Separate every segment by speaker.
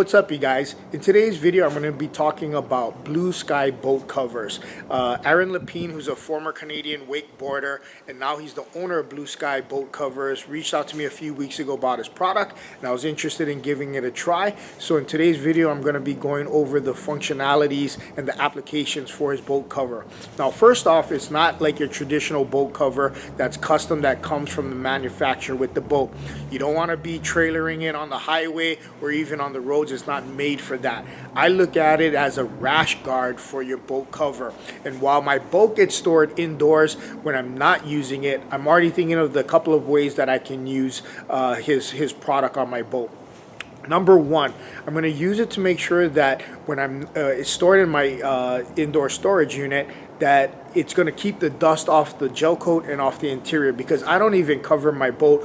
Speaker 1: what's up you guys? In today's video I'm going to be talking about blue sky boat covers. Aaron Lepin, who's a former Canadian wakeboarder and now he's the owner of Blue Sky Boat Covers, reached out to me a few weeks ago about his product and I was interested in giving it a try. So in today's video I'm going to be going over the functionalities and the applications for his boat cover. Now first off, it's not like your traditional boat cover that's custom, that comes from the manufacturer with the boat. You don't want to be trailering it on the highway or even on the roads. It's not made for that. I look at it as a rash guard for your boat cover. And while my boat gets stored indoors when I'm not using it, I'm already thinking of the couple of ways that I can use his product on my boat. Number one, I'm going to use it to make sure that when it's stored in my indoor storage unit, that it's going to keep the dust off the gel coat and off the interior, because I don't even cover my boat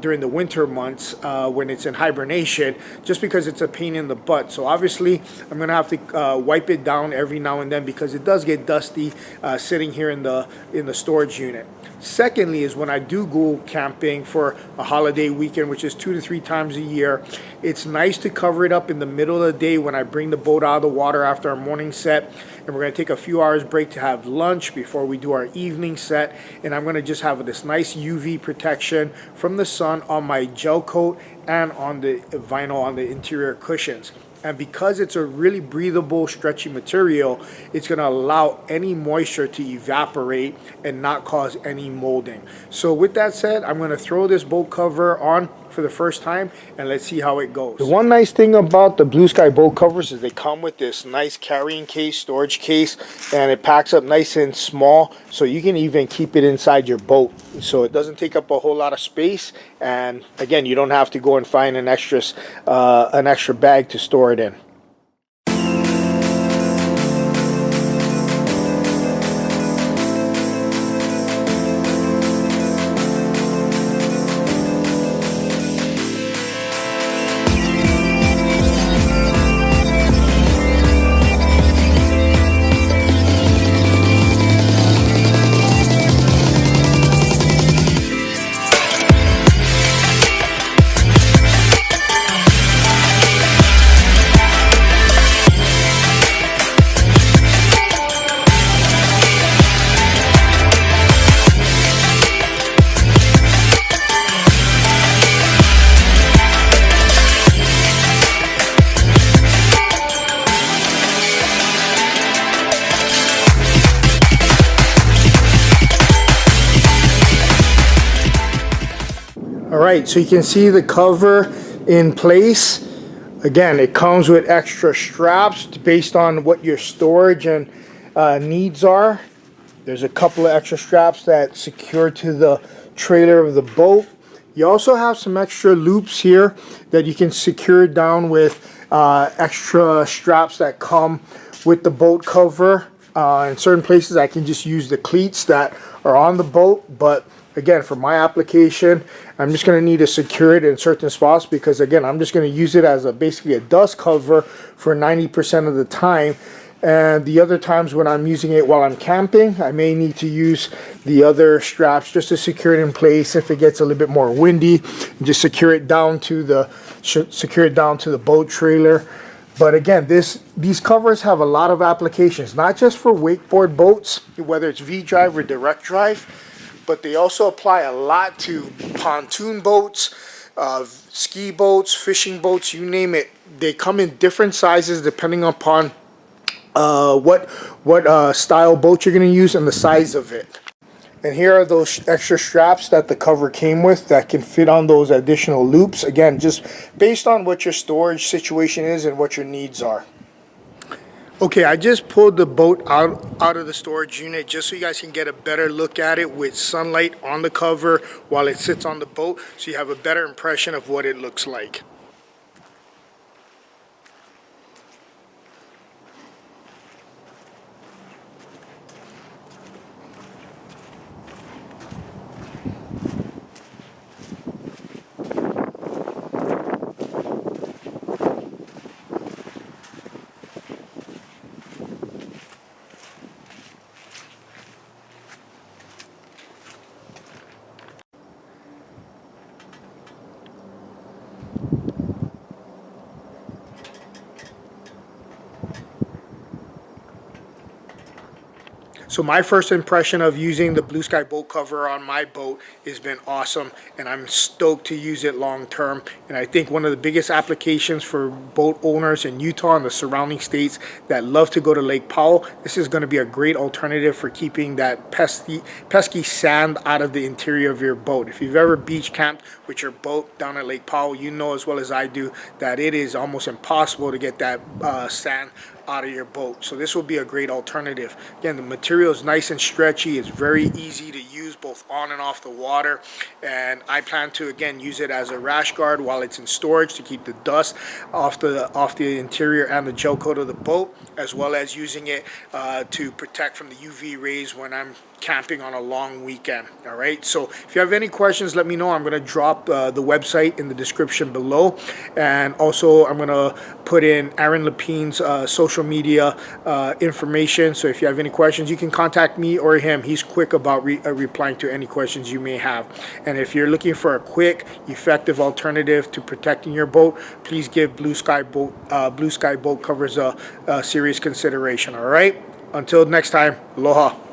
Speaker 1: during the winter months when it's in hibernation, just because it's a pain in the butt. So obviously I'm going to have to wipe it down every now and then because it does get dusty sitting here in the storage unit. Secondly is when I do go camping for a holiday weekend, which is 2 to 3 times a year, it's nice to cover it up in the middle of the day when I bring the boat out of the water after our morning set, and we're going to take a few hours break to have lunch before we do our evening set, and I'm going to just have this nice UV protection from the sun on my gel coat and on the vinyl on the interior cushions. And because it's a really breathable, stretchy material, it's going to allow any moisture to evaporate and not cause any molding. So with that said, I'm going to throw this boat cover on for the first time and let's see how it goes. The one nice thing about the Blue Sky boat covers is they come with this nice carrying case, storage case, and it packs up nice and small, so you can even keep it inside your boat. So it doesn't take up a whole lot of space, and again, you don't have to go and find an extra bag to store it in. Alright, so you can see the cover in place. Again, it comes with extra straps based on what your storage and needs are. There's a couple of extra straps that secure to the trailer of the boat. You also have some extra loops here that you can secure down with extra straps that come with the boat cover. In certain places I can just use the cleats that are on the boat, but again, for my application, I'm just going to need to secure it in certain spots because, again, I'm just going to use it as basically a dust cover for 90% of the time. And the other times when I'm using it while I'm camping, I may need to use the other straps just to secure it in place if it gets a little bit more windy. Just secure it down to the boat trailer. But again, these covers have a lot of applications, not just for wakeboard boats, whether it's V-drive or direct drive, but they also apply a lot to pontoon boats, ski boats, fishing boats, you name it. They come in different sizes depending upon what style boat you're going to use and the size of it. And here are those extra straps that the cover came with that can fit on those additional loops. Again, just based on what your storage situation is and what your needs are. Okay, I just pulled the boat out of the storage unit just so you guys can get a better look at it with sunlight on the cover while it sits on the boat, so you have a better impression of what it looks like. So my first impression of using the Blue Sky boat cover on my boat has been awesome, and I'm stoked to use it long term. And I think one of the biggest applications for boat owners in Utah and the surrounding states that love to go to Lake Powell, this is going to be a great alternative for keeping that pesky sand out of the interior of your boat. If you've ever beach camped with your boat down at Lake Powell, you know as well as I do that it is almost impossible to get that sand out of your boat. So this will be a great alternative. Again, the material is nice and stretchy. It's very easy to use both on and off the water. And I plan to, again, use it as a rash guard while it's in storage to keep the dust off the interior and the gel coat of the boat, as well as using it to protect from the UV rays when I'm camping on a long weekend. All right, so if you have any questions, let me know. I'm going to drop the website in the description below, and also I'm going to put in Aaron Lepin's social media information. So if you have any questions, you can contact me or him. He's quick about replying to any questions you may have. And if you're looking for a quick, effective alternative to protecting your boat, please give Blue Sky boat covers a serious consideration. All right, until next time, aloha.